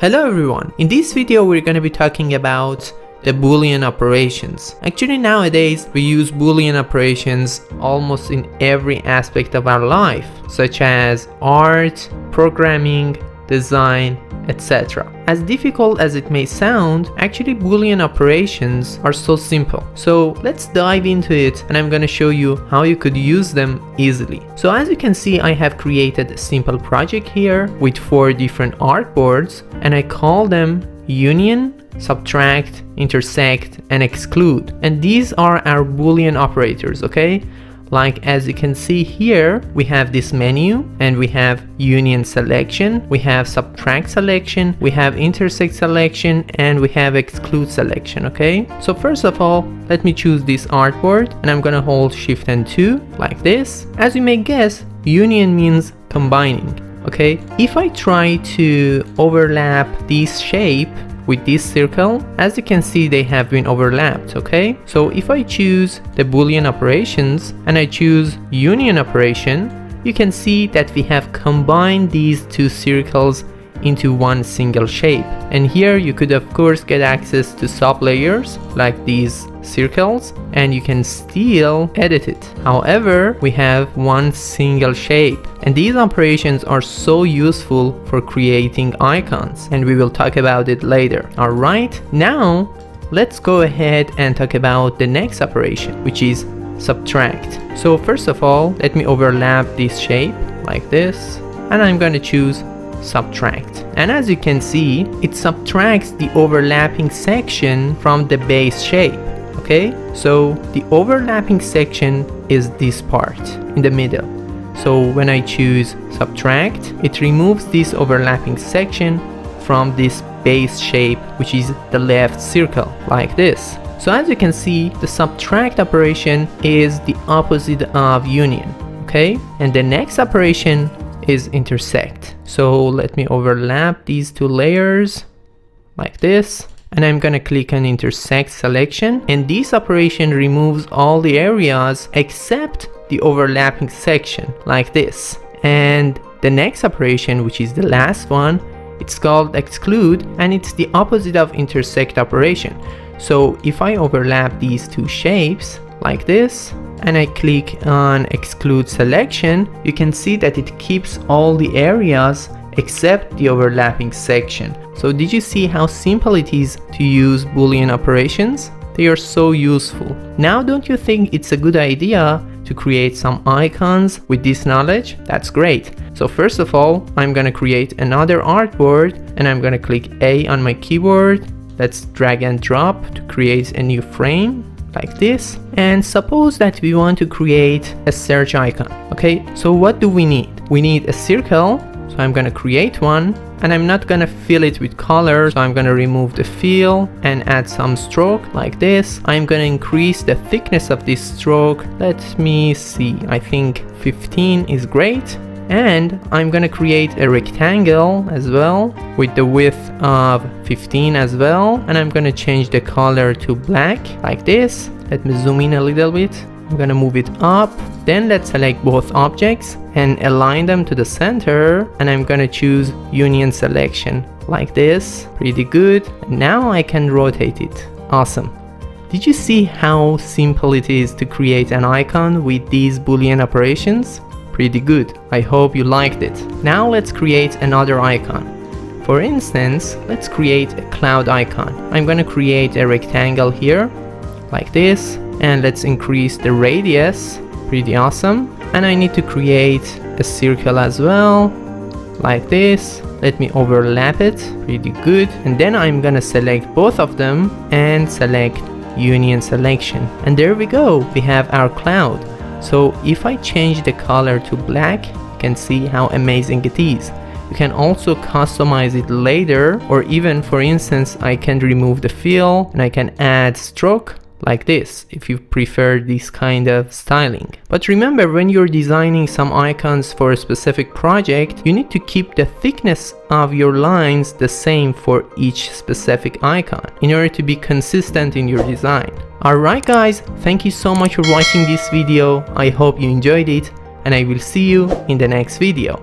Hello everyone, in this video we're going to be talking about the Boolean operations. Actually nowadays we use Boolean operations almost in every aspect of our life, such as art, programming, design, etc. As difficult as it may sound, actually Boolean operations are so simple. So let's dive into it and I'm going to show you how you could use them easily. So as you can see, I have created a simple project here with 4 different artboards and I call them union, subtract, intersect, and exclude. And these are our Boolean operators, okay? Like as you can see here, we have this menu and we have union selection, we have subtract selection, we have intersect selection, and we have exclude selection, okay? So first of all, let me choose this artboard and I'm gonna hold Shift and 2 like this. As you may guess, union means combining, okay? If I try to overlap this shape with this circle, as you can see they have been overlapped, okay? So if I choose the Boolean operations and I choose union operation, you can see that we have combined these 2 circles into one single shape. And here you could of course get access to sub layers like these circles and you can still edit it. However, we have one single shape and these operations are so useful for creating icons and we will talk about it later. Alright, now let's go ahead and talk about the next operation, which is subtract. So first of all, let me overlap this shape like this and I'm going to choose subtract, and as you can see it subtracts the overlapping section from the base shape, okay? So the overlapping section is this part in the middle. So when I choose subtract, it removes this overlapping section from this base shape, which is the left circle like this. So as you can see, the subtract operation is the opposite of union, okay? And the next operation is intersect. So let me overlap these 2 layers like this and I'm gonna click on intersect selection, and this operation removes all the areas except the overlapping section like this. And the next operation, which is the last one, it's called exclude and it's the opposite of intersect operation. So if I overlap these 2 shapes like this and I click on exclude selection, you can see that it keeps all the areas except the overlapping section. So did you see how simple it is to use Boolean operations? They are so useful. Now don't you think it's a good idea to create some icons with this knowledge? That's great. So first of all, I'm gonna create another artboard and I'm gonna click A on my keyboard. Let's drag and drop to create a new frame like this. And suppose that we want to create a search icon, okay? So what do we need? We need a circle, so I'm gonna create one and I'm not gonna fill it with color, so I'm gonna remove the fill and add some stroke like this. I'm gonna increase the thickness of this stroke. Let me see, I think 15 is great. And I'm gonna create a rectangle as well with the width of 15 as well, and I'm gonna change the color to black like this. Let me zoom in a little bit. I'm gonna move it up, then let's select both objects and align them to the center, and I'm gonna choose union selection like this. Pretty good. Now I can rotate it. Awesome. Did you see how simple it is to create an icon with these Boolean operations? Pretty good. I hope you liked it. Now let's create another icon. For instance, let's create a cloud icon. I'm going to create a rectangle here like this and let's increase the radius. Pretty awesome. And I need to create a circle as well like this. Let me overlap it. Pretty good. And then I'm going to select both of them and select union selection. And there we go. We have our cloud. So if I change the color to black, you can see how amazing it is. You can also customize it later, or even for instance, I can remove the fill and I can add stroke like this if you prefer this kind of styling. But remember, when you're designing some icons for a specific project, you need to keep the thickness of your lines the same for each specific icon in order to be consistent in your design. Alright guys, thank you so much for watching this video. I hope you enjoyed it and I will see you in the next video.